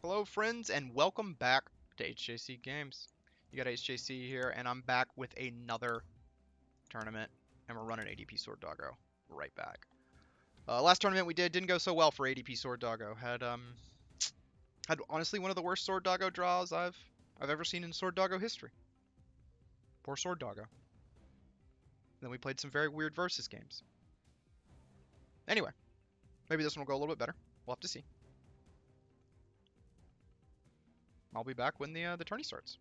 Hello friends and welcome back to HJC Games. You got HJC here and I'm back with another tournament and we're running ADP Sword Doggo. Right back. Last tournament we didn't go so well for ADP Sword Doggo. Had honestly one of the worst Sword Doggo draws I've ever seen in Sword Doggo history. Poor Sword Doggo. Then we played some very weird versus games. Anyway, maybe this one will go a little bit better. We'll have to see. I'll be back when the tourney starts.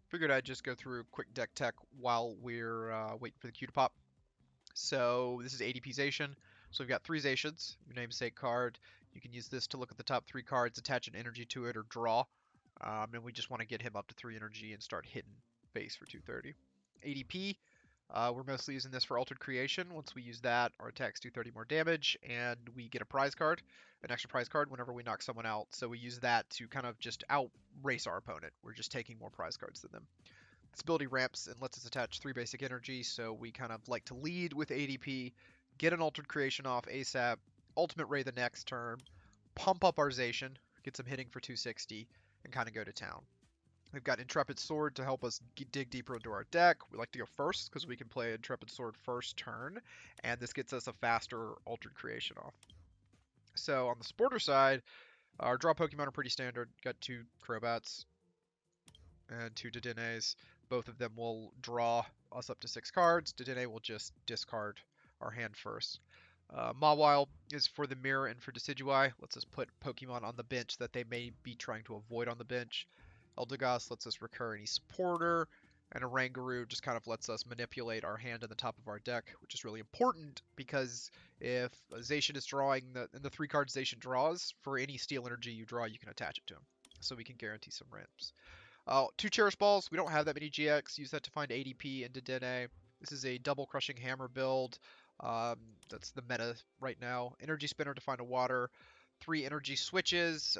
Figured I'd just go through quick deck tech while we're waiting for the queue to pop. So this is ADP Zation. So we've got 3 Zations, your namesake card. You can use this to look at the top 3 cards, attach an energy to it, or draw. And we just want to get him up to 3 energy and start hitting face for 230. ADP, we're mostly using this for Altered Creation. Once we use that, our attacks do 30 more damage, and we get a prize card, an extra prize card whenever we knock someone out. So we use that to kind of just outrace our opponent. We're just taking more prize cards than them. This ability ramps and lets us attach 3 basic energy, so we kind of like to lead with ADP, get an Altered Creation off ASAP, Ultimate Ray the next turn, pump up our Zation, get some hitting for 260, and kind of go to town. We've got Intrepid Sword to help us dig deeper into our deck. We like to go first because we can play Intrepid Sword first turn, and this gets us a faster Altered Creation off. So on the supporter side, our draw Pokemon are pretty standard. Got 2 Crobats and 2 Dedenes. Both of them will draw us up to 6 cards. Dedenne will just discard our hand first. Mawile is for the mirror and for Decidueye. Lets us put Pokemon on the bench that they may be trying to avoid on the bench. Eldegoss lets us recur any supporter. And Oranguru just kind of lets us manipulate our hand in the top of our deck, which is really important because if Zacian is drawing and the 3 cards Zacian draws, for any steel energy you draw, you can attach it to him. So we can guarantee some ramps. 2 Cherish Balls. We don't have that many GX. Use that to find ADP and Dedenne. This is a double Crushing Hammer build. That's the meta right now. Energy Spinner to find a water. 3 energy switches.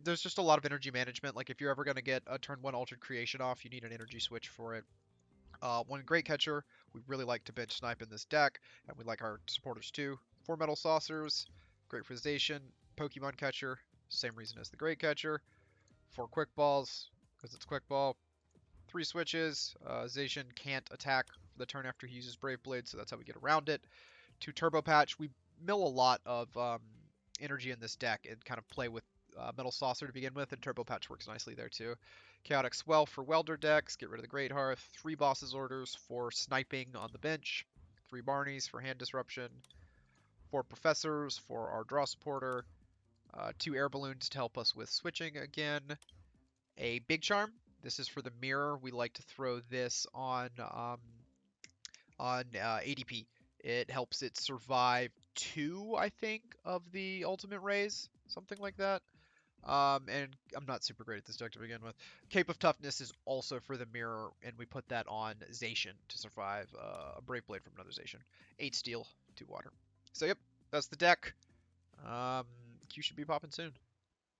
There's just a lot of energy management. Like if you're ever going to get a turn 1 Altered Creation off, you need an energy switch for it. 1 Great Catcher. We really like to bench snipe in this deck, and we like our supporters too. 4 Metal Saucers. Great for Zation. Pokemon Catcher. Same reason as the Great Catcher. 4 Quick Balls, because it's Quick Ball. 3 switches. Zacian can't attack the turn after he uses Brave Blade, so that's how we get around it. 2 Turbo Patch. We mill a lot of energy in this deck and kind of play with Metal Saucer to begin with, and Turbo Patch works nicely there too. Chaotic Swell for Welder decks. Get rid of the Great Hearth. 3 Bosses Orders for sniping on the bench. 3 Barneys for hand disruption. 4 Professors for our draw supporter. 2 Air Balloons to help us with switching again. A Big Charm. This is for the mirror. We like to throw this on ADP. It helps it survive 2, I think, of the ultimate rays, something like that. And I'm not super great at this deck to begin with. Cape of Toughness is also for the mirror, and we put that on Zacian to survive a Brave Blade from another Zacian. 8 steel, 2 water. So yep, that's the deck. Q should be popping soon.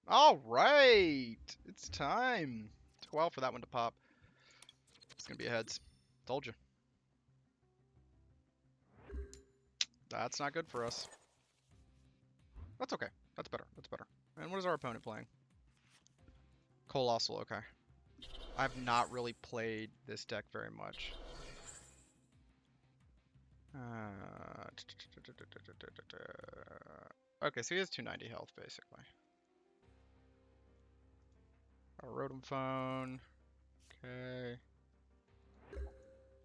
All right, it's time. Took a while for that one to pop. It's gonna be a heads. Told you. That's not good for us. That's okay. That's better. That's better. And what is our opponent playing? Colossal. Okay. I've not really played this deck very much. Okay, so he has 290 health basically. A Rotom Phone. Okay.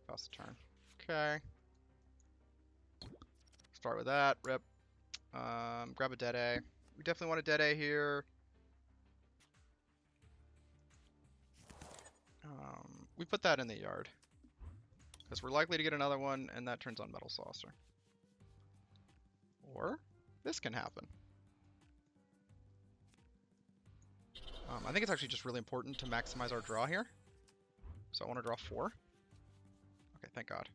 Pass the turn. Okay. Start with that. Rip. Grab a Deadeye. We definitely want a Deadeye here. We put that in the yard. Because we're likely to get another one, and that turns on Metal Saucer. Or this can happen. I think it's actually just really important to maximize our draw here. So I want to draw 4. Okay, thank God.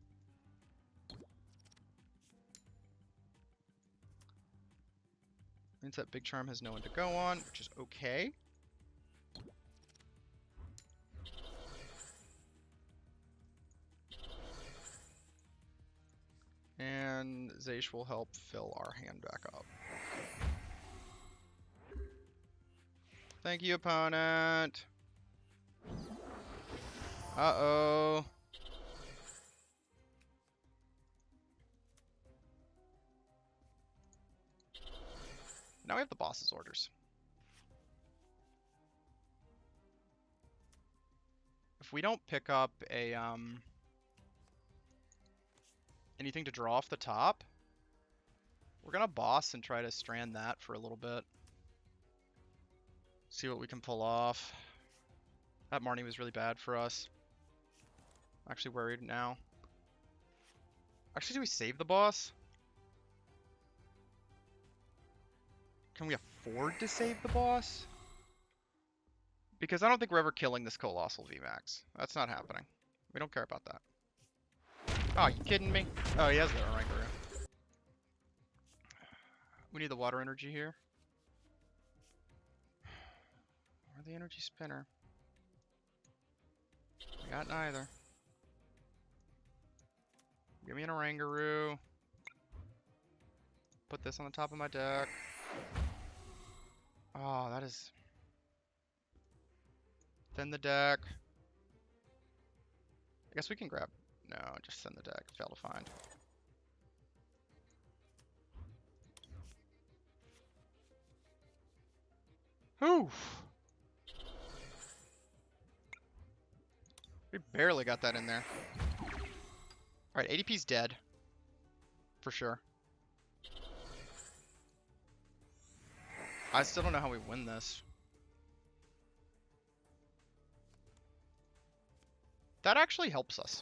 Means that Big Charm has no one to go on, which is okay. And Zacian will help fill our hand back up. Thank you, opponent. Uh-oh. Now we have the boss's orders. If we don't pick up a, anything to draw off the top, we're gonna boss and try to strand that for a little bit. See what we can pull off. That Marnie was really bad for us. I'm actually worried now. Actually, do we save the boss? Can we afford to save the boss? Because I don't think we're ever killing this Colossal VMAX. That's not happening. We don't care about that. Oh, you kidding me? Oh, he has the Orangaroo. We need the water energy here. Or the energy spinner. We got neither. Give me an Orangaroo. Put this on the top of my deck. Oh, that is... Thin the deck. I guess we can grab... No, just thin the deck. Fail to find. Oof. We barely got that in there. Alright, ADP's dead. For sure. I still don't know how we win this. That actually helps us.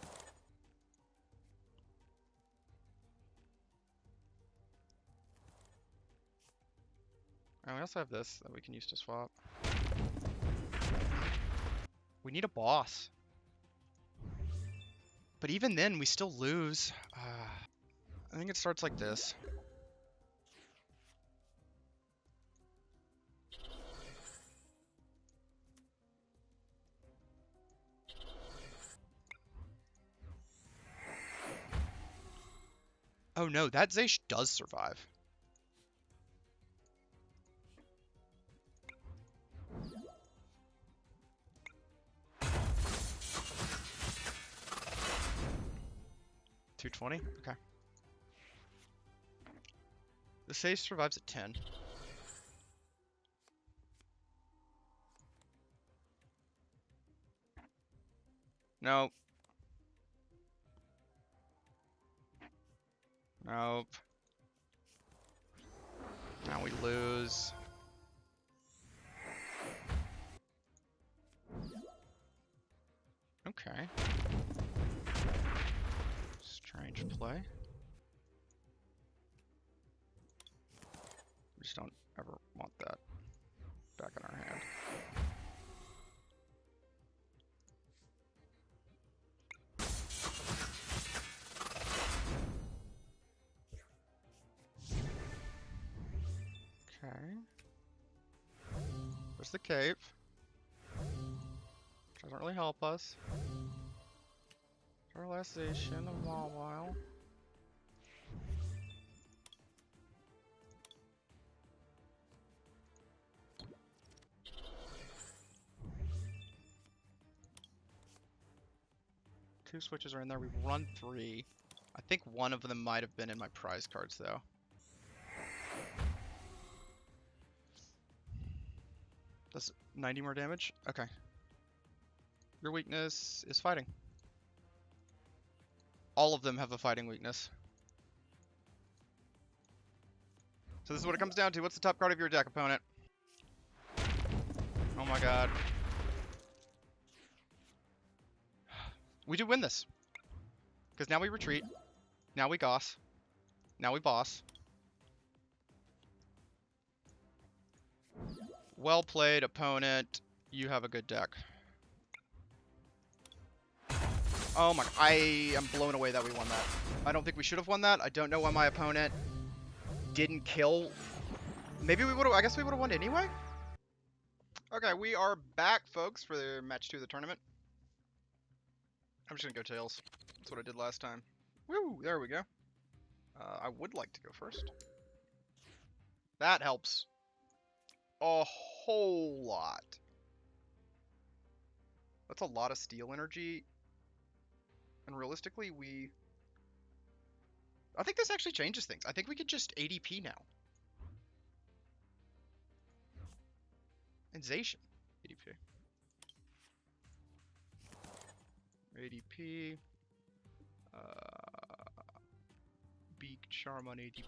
And we also have this that we can use to swap. We need a boss. But even then, we still lose. I think it starts like this. Oh no, that Zaysh does survive. $220? Okay. The Zaysh survives at 10. Nope. Nope. Now we lose. Okay. Strange play. We just don't ever want that back in our hand. Okay. There's the cape. Doesn't really help us. Sterilization of Mawile. Two switches are in there. We run 3. I think one of them might have been in my prize cards, though. Does 90 more damage? Okay. Your weakness is fighting. All of them have a fighting weakness. So this is what it comes down to. What's the top card of your deck, opponent? Oh my god. We do win this. Because now we retreat. Now we goss. Now we boss. Well played, opponent. You have a good deck. Oh my, I am blown away that we won that. I don't think we should have won that. I don't know why my opponent didn't kill. Maybe we would have, I guess we would have won anyway? Okay, we are back, folks, for the match 2 of the tournament. I'm just gonna go tails. That's what I did last time. Woo, there we go. I would like to go first. That helps. Oh. whole lot. That's a lot of steel energy. And realistically, I think this actually changes things. I think we could just ADP now. And Zacian. ADP. ADP. Beak Charm on ADP.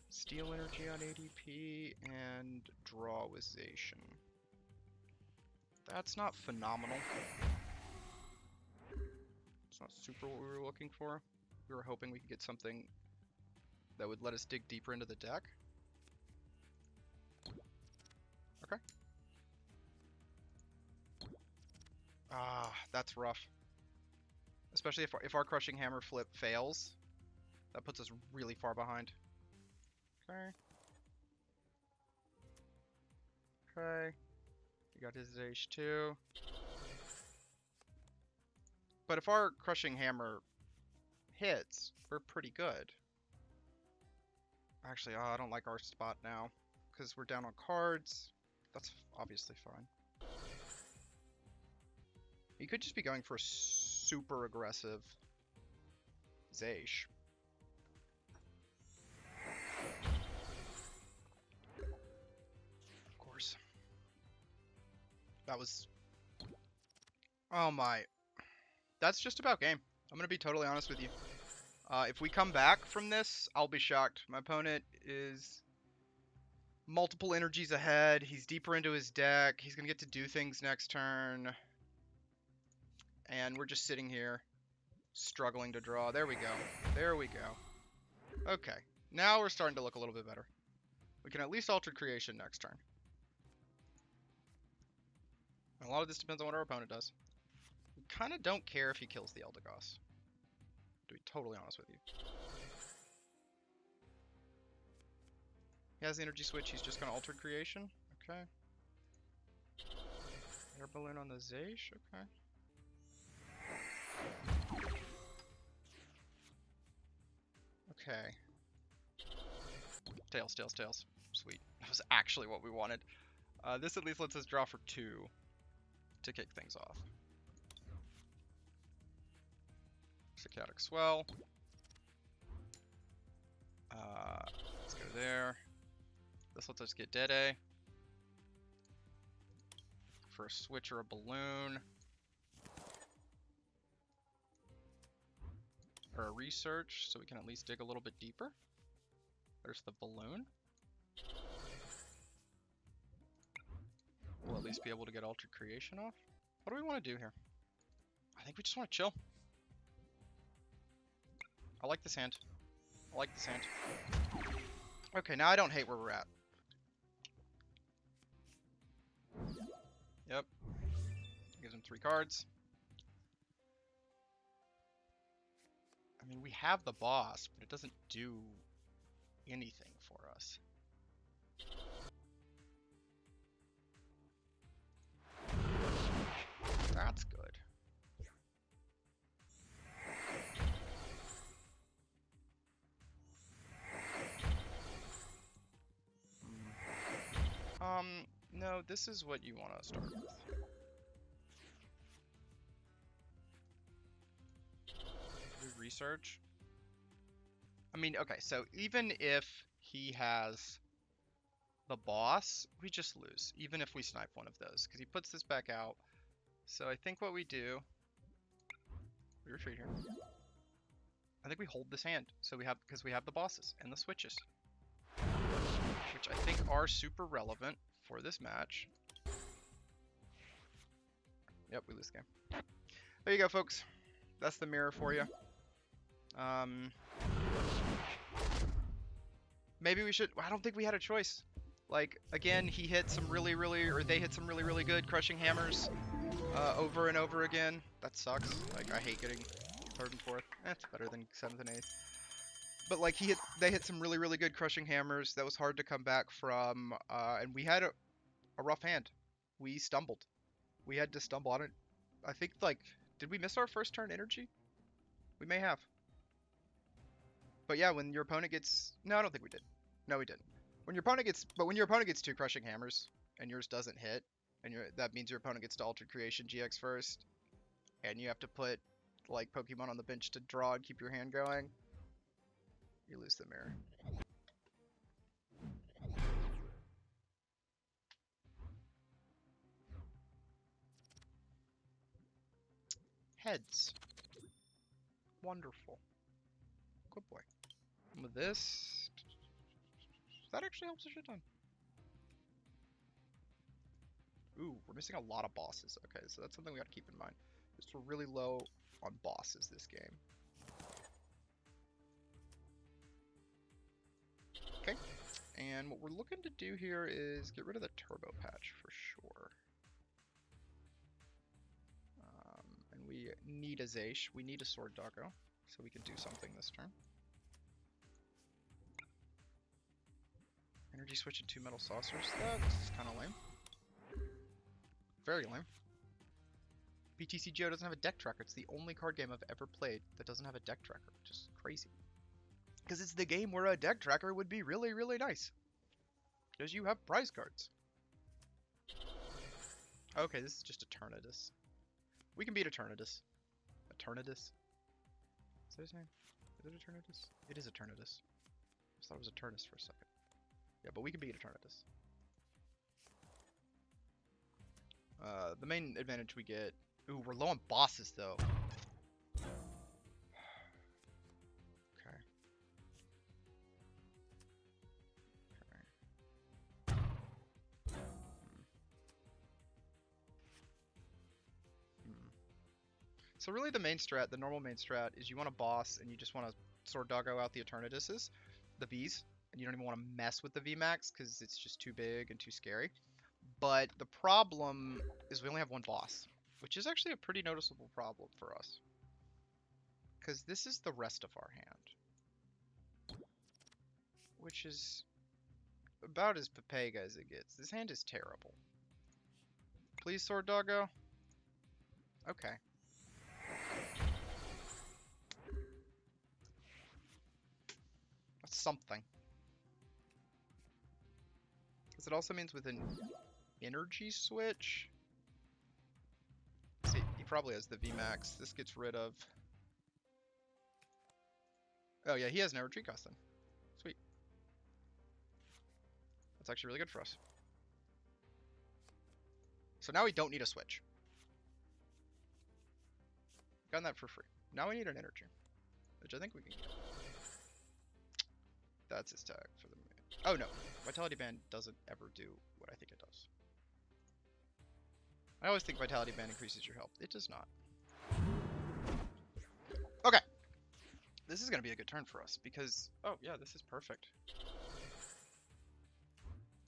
Steel Energy on ADP. And Draw with Zacian. That's not phenomenal. It's not super what we were looking for. We were hoping we could get something that would let us dig deeper into the deck. Okay. Ah, that's rough. Especially if our Crushing Hammer flip fails. That puts us really far behind. Okay. Okay. We got his H2. But if our Crushing Hammer hits, we're pretty good. Actually, I don't like our spot now. Because we're down on cards. That's obviously fine. He could just be going for a super aggressive Zacian. Of course. That was... Oh my. That's just about game. I'm going to be totally honest with you. If we come back from this, I'll be shocked. My opponent is multiple energies ahead. He's deeper into his deck. He's going to get to do things next turn. And we're just sitting here struggling to draw. There we go. There we go. Okay. Now we're starting to look a little bit better. We can at least Altered Creation next turn. And a lot of this depends on what our opponent does. We kind of don't care if he kills the Eldegoss. To be totally honest with you. He has the energy switch, he's just going to Altered Creation. Okay. Air Balloon on the Zacian, okay. Okay. Tails, tails, tails. Sweet. That was actually what we wanted. This at least lets us draw for 2 to kick things off. Psychotic Swell. Let's go there. This lets us get Dede. For a switch or a balloon. Or a research, so we can at least dig a little bit deeper. There's the balloon. We'll at least be able to get Altered Creation off. What do we want to do here? I think we just want to chill. I like this hand. I like this hand. Okay, now I don't hate where we're at. Yep. Gives him 3 cards. I mean, we have the boss, but it doesn't do anything for us. That's good. No, this is what you want to start with. We research. I mean, okay, so even if he has the boss, we just lose, even if we snipe one of those, because he puts this back out. So I think what we do, we retreat here. I think we hold this hand, so we have, because we have the bosses and the switches, which I think are super relevant for this match. Yep, we lose the game. There you go, folks. That's the mirror for you. Maybe we should... I don't think we had a choice. Like, again, he hit some really, or they hit some really good Crushing Hammers over and over again. That sucks. Like, I hate getting 3rd and 4th. It's better than 7th and 8th. But, like, they hit some really good Crushing Hammers that was hard to come back from. And we had a rough hand. We stumbled. We had to stumble on it. I think, like, did we miss our first turn energy? We may have. But yeah, when your opponent gets... No, I don't think we did. No, we didn't. When your opponent gets 2 Crushing Hammers and yours doesn't hit, and that means your opponent gets to Altered Creation GX first, and you have to put like Pokemon on the bench to draw and keep your hand going, you lose the mirror. Heads. Wonderful. Good boy. And with this, that actually helps a shit ton. Ooh, we're missing a lot of bosses. Okay, so that's something we gotta keep in mind. Is we're really low on bosses this game. Okay, and what we're looking to do here is get rid of the turbo patch for sure. And we need a Zaish. We need a Sword Doggo, so we can do something this turn. Energy switch and 2 metal saucers. That's kind of lame. Very lame. PTC Geo doesn't have a deck tracker. It's the only card game I've ever played that doesn't have a deck tracker, which is crazy. Because it's the game where a deck tracker would be really, really nice. Because you have prize cards. Okay, this is just Eternatus. We can beat Eternatus. Eternatus? Is that his name? Is it Eternatus? It is Eternatus. I just thought it was Eternus for a second. Yeah, but we can beat Eternatus. The main advantage we get... Ooh, we're low on bosses, though. Okay. So really the main strat, the normal main strat, is you want a boss and you just want to Sword Doggo out the Eternatuses, the Vs, and you don't even want to mess with the VMAX because it's just too big and too scary. But the problem is we only have one boss, which is actually a pretty noticeable problem for us. Because this is the rest of our hand. Which is about as Papega as it gets. This hand is terrible. Please, Sword Doggo. Okay. That's something. Because it also means with an energy switch. See, he probably has the VMAX. This gets rid of... Oh yeah, he has an Air Retreat cost then. Sweet. That's actually really good for us. So now we don't need a switch. Gotten that for free. Now we need an energy, which I think we can get. That's his tag for the... Oh no, Vitality Band doesn't ever do what I think it does. I always think Vitality Band increases your health. It does not. Okay. This is going to be a good turn for us because... Oh yeah, this is perfect.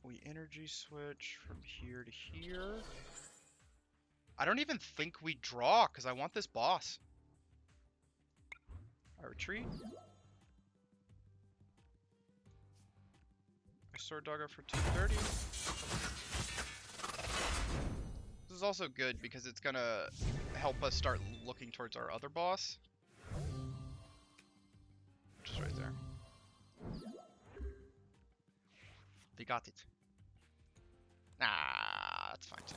We energy switch from here to here. I don't even think we draw because I want this boss. I retreat. I Sword Doggo for 230. This is also good because it's gonna help us start looking towards our other boss. Which is right there. They got it. Nah, that's fine too.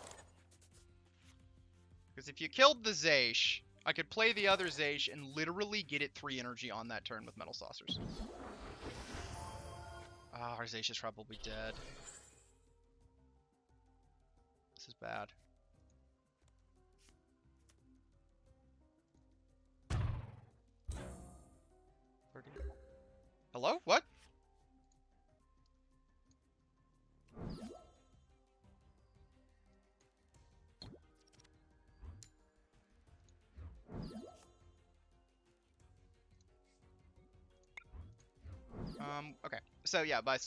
Because if you killed the Zaish, I could play the other Zaish and literally get it 3 energy on that turn with Metal Saucers. Ah, our Zaish is probably dead. This is bad. Hello? What? Okay. So yeah, by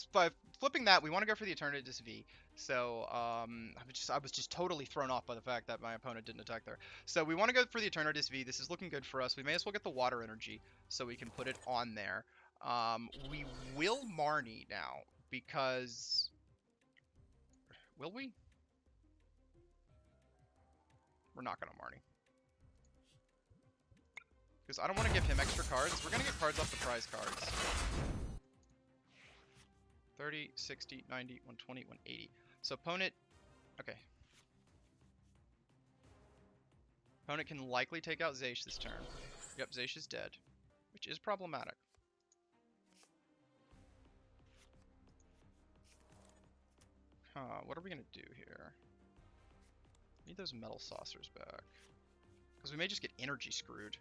flipping that, we want to go for the Eternatus V. So I was just totally thrown off by the fact that my opponent didn't attack there. So we want to go for the Eternatus V. This is looking good for us. We may as well get the water energy so we can put it on there. We will Marnie now because... Will we? We're not going to Marnie. Because I don't want to give him extra cards. We're going to get cards off the prize cards. 30, 60, 90, 120, 180. So opponent Okay. Opponent can likely take out Zaysh this turn. Yep, Zaysh is dead, which is problematic. What are we gonna do here? Need those metal saucers back. Because we may just get energy screwed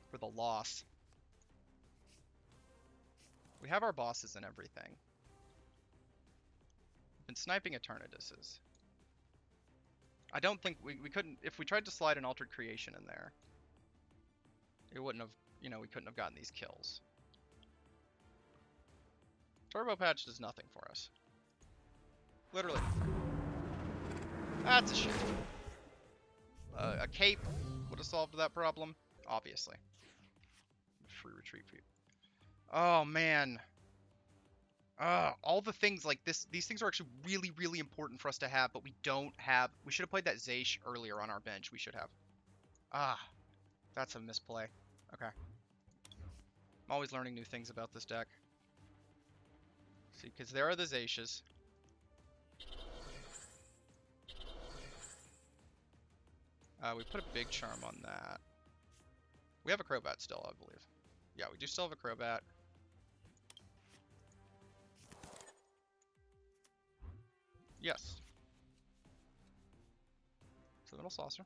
for the loss. We have our bosses and everything. We've been sniping Eternatuses. I don't think we couldn't, if we tried to slide an Altered Creation in there, it wouldn't have, you know, we couldn't have gotten these kills. Turbo Patch does nothing for us. Literally nothing. That's a shame. A cape would have solved that problem, obviously. Free retreat for you. Oh man. All the things like this, these things are actually really, really important for us to have, but we don't have. We should have played that Zaysh earlier on our bench. We should have. That's a misplay. Okay. I'm always learning new things about this deck. See, because there are the Zayshes. We put a big charm on that. We have a Crobat still, I believe. Yeah, we do still have a Crobat. Yes. So Metal Saucer.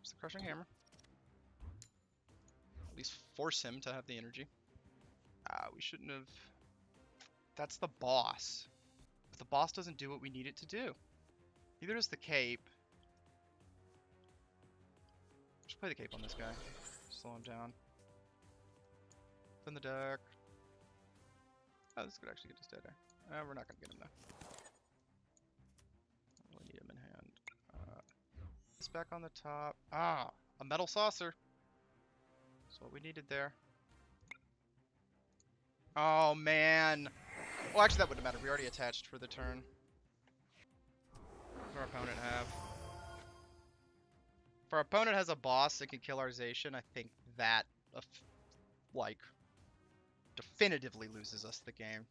It's the Crushing Hammer. At least force him to have the energy. We shouldn't have... That's the boss. But the boss doesn't do what we need it to do. Neither does the cape. Just play the cape on this guy. Slow him down. Then the deck. Oh, this could actually get us dead there. We're not going to get him though. We need him in hand. This back on the top. A metal saucer. That's what we needed there. Oh man. Well, actually that wouldn't matter. We already attached for the turn. What does our opponent have? If our opponent has a boss that can kill our Zacian, I think that, like, definitively loses us the game.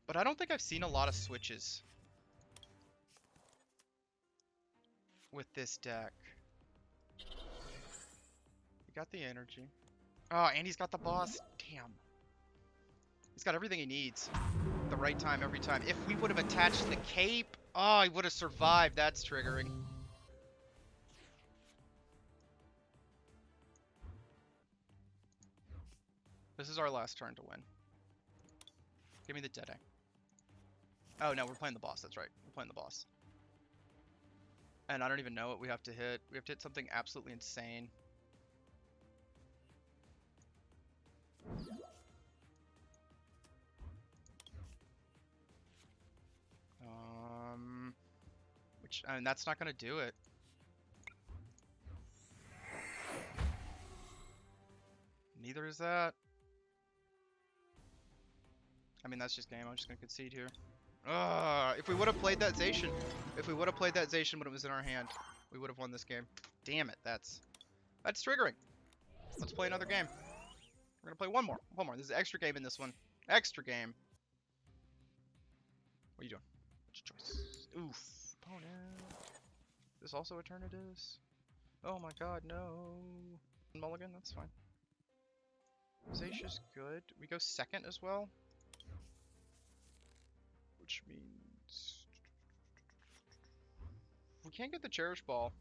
But I don't think I've seen a lot of switches with this deck. He got the energy. Oh, and he's got the boss. Damn. He's got everything he needs. At the right time, every time. If we would have attached the cape, oh, he would have survived. That's triggering. This is our last turn to win. Give me the Dead Eye. Oh, no, we're playing the boss. That's right. We're playing the boss. And I don't even know what we have to hit. We have to hit something absolutely insane. Which, I mean, that's not going to do it. Neither is that. I mean, that's just game. I'm just going to concede here. If we would have played that Zacian, when it was in our hand, we would have won this game. Damn it, that's triggering. Let's play another game. We're gonna play one more. This is an extra game in this one. Extra game. What are you doing? What's your choice? Oof. Opponent. This also Eternatus. Oh my god, no. Mulligan, that's fine. Zacia's good. We go second as well. Which means we can't get the Cherish Ball.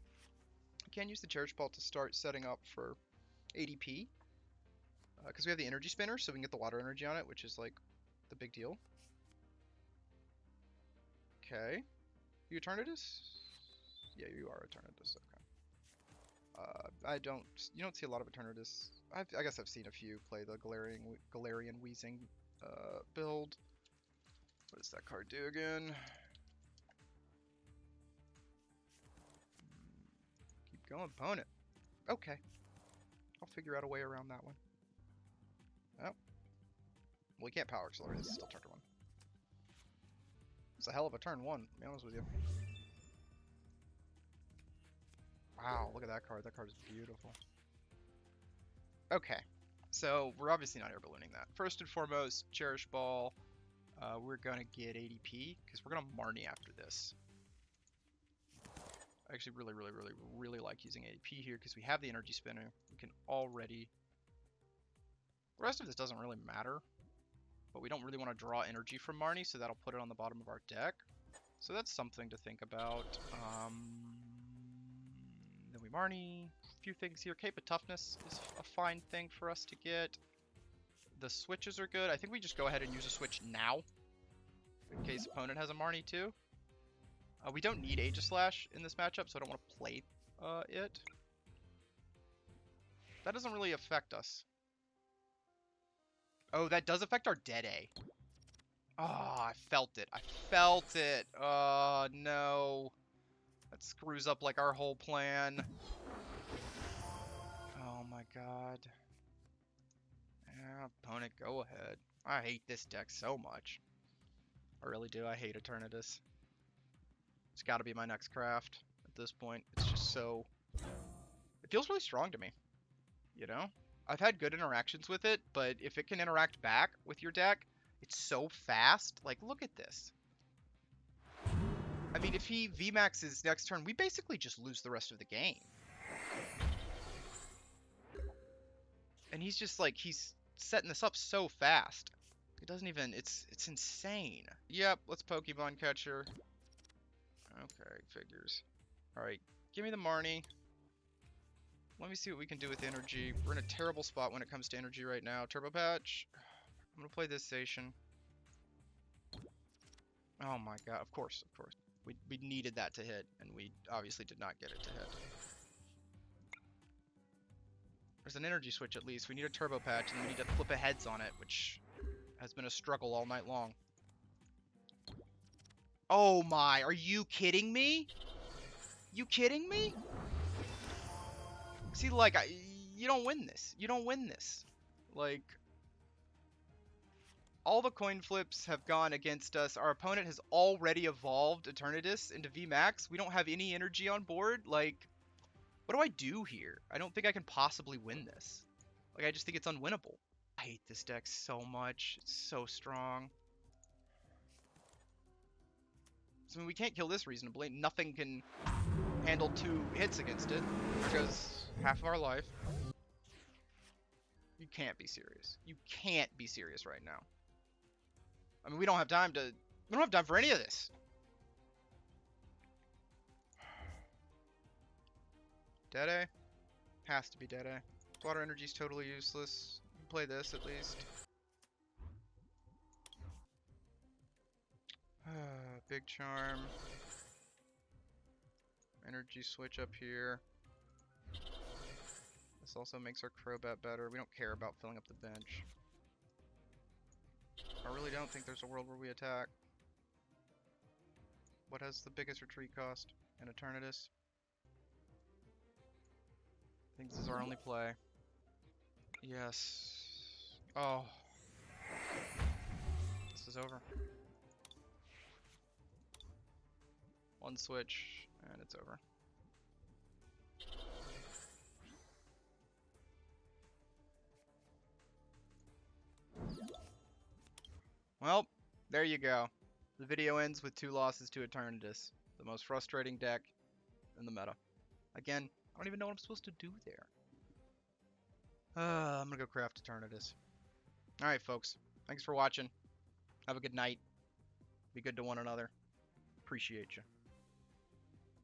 We can't use the Cherish Ball to start setting up for ADP. Because we have the energy spinner, so we can get the water energy on it, which is like the big deal. Okay. You Eternatus? Yeah, you are Eternatus, okay. You don't see a lot of Eternatus. I guess I've seen a few play the Galarian Wheezing build. What does that card do again? Keep going, opponent. Okay. I'll figure out a way around that one. Oh. Well, we can't power accelerate. This is still turn 1. It's a hell of a turn 1, to be honest with you. Wow, look at that card. That card is beautiful. Okay. So, we're obviously not air ballooning that. First and foremost, Cherish Ball. We're gonna get ADP because we're gonna Marnie after this. I actually really like using ADP here because we have the energy spinner. We can already... The rest of this doesn't really matter, but we don't really want to draw energy from Marnie, so that'll put it on the bottom of our deck. So that's something to think about. Then we Marnie. A few things here. Cape of Toughness is a fine thing for us to get. The switches are good. I think we just go ahead and use a switch now, in case opponent has a Marnie too. We don't need Aegislash in this matchup, so I don't want to play it. That doesn't really affect us. Oh, that does affect our Dead-A. Oh, I felt it. I felt it. Oh, no. That screws up, like, our whole plan. Oh, my God. Yeah, opponent, go ahead. I hate this deck so much. I really do. I hate Eternatus. It's got to be my next craft at this point. It's just so... It feels really strong to me, you know? I've had good interactions with it, but if it can interact back with your deck, it's so fast. Like, look at this. I mean, if he VMAXes next turn, we basically just lose the rest of the game. And he's just like, he's setting this up so fast. It doesn't even, it's insane. Yep, let's Pokemon Catcher. Okay, figures. Alright, give me the Marnie. Let me see what we can do with energy. We're in a terrible spot when it comes to energy right now. Turbo Patch. I'm gonna play this station. Oh my god, of course, of course. We needed that to hit, and we obviously did not get it to hit. There's an energy switch at least. We need a Turbo Patch, and we need to flip a heads on it, which has been a struggle all night long. Oh my, are you kidding me? You kidding me? See, like, you don't win this. You don't win this. Like, all the coin flips have gone against us. Our opponent has already evolved Eternatus into VMAX. We don't have any energy on board. Like, what do I do here? I don't think I can possibly win this. Like, I just think it's unwinnable. I hate this deck so much. It's so strong. So, I mean, we can't kill this reasonably. Nothing can handle 2 hits against it. There goes half of our life. You can't be serious. You can't be serious right now. I mean, we don't have time for any of this. Dead-A? Has to be Dead-A. Water energy's totally useless. Play this at least. Big Charm. Energy switch up here. This also makes our Crobat better. We don't care about filling up the bench. I really don't think there's a world where we attack. What has the biggest retreat cost? An Eternatus. I think this is our only play. Yes. Oh. This is over. One switch, and it's over. Well, there you go. The video ends with 2 losses to Eternatus, the most frustrating deck in the meta. Again, I don't even know what I'm supposed to do there. I'm gonna go craft Eternatus. Alright, folks. Thanks for watching. Have a good night. Be good to one another. Appreciate you.